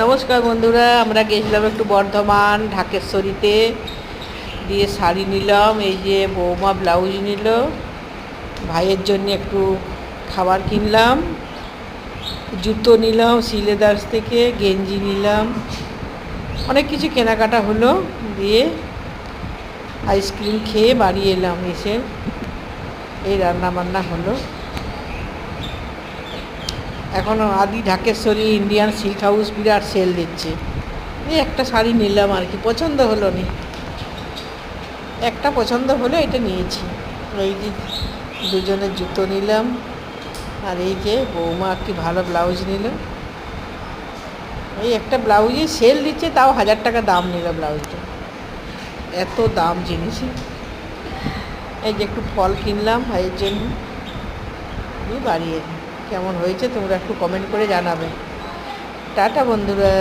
নমস্কার বন্ধুরা, আমরা গেছিলাম একটু বর্ধমান ঢাকেশ্বরীতে, দিয়ে শাড়ি নিলাম। এই যে বৌমা ব্লাউজ নিল, ভাইয়ের জন্য একটু খাবার কিনলাম, জুতো নিলাম সিলেদার্স থেকে, গেঞ্জি নিলাম, অনেক কিছু কেনাকাটা হলো। দিয়ে আইসক্রিম খেয়ে বাড়ি এলাম। এসে এই রান্না বান্না হলো। এখন আদি ঢাকেশ্বরী ইন্ডিয়ান সিল্ক হাউস বিরাট সেল দিচ্ছে। এই একটা শাড়ি নিলাম আর কি, পছন্দ হলো নি, একটা পছন্দ হলো এটা নিয়েছি। এই যে দুজনের জুতো নিলাম, আর এই যে বৌমা একটি ভালো ব্লাউজ নিল। এই একটা ব্লাউজে সেল দিচ্ছে, তাও 1000 টাকা দাম নিল ব্লাউজটা, এত দাম জিনিসে। এই যে একটু ফল কিনলাম ভাইয়ের জন্য, বাড়ি এলাম। কেমন হয়েছে তোমরা একটু কমেন্ট করে জানাবে। টাটা বন্ধুরা।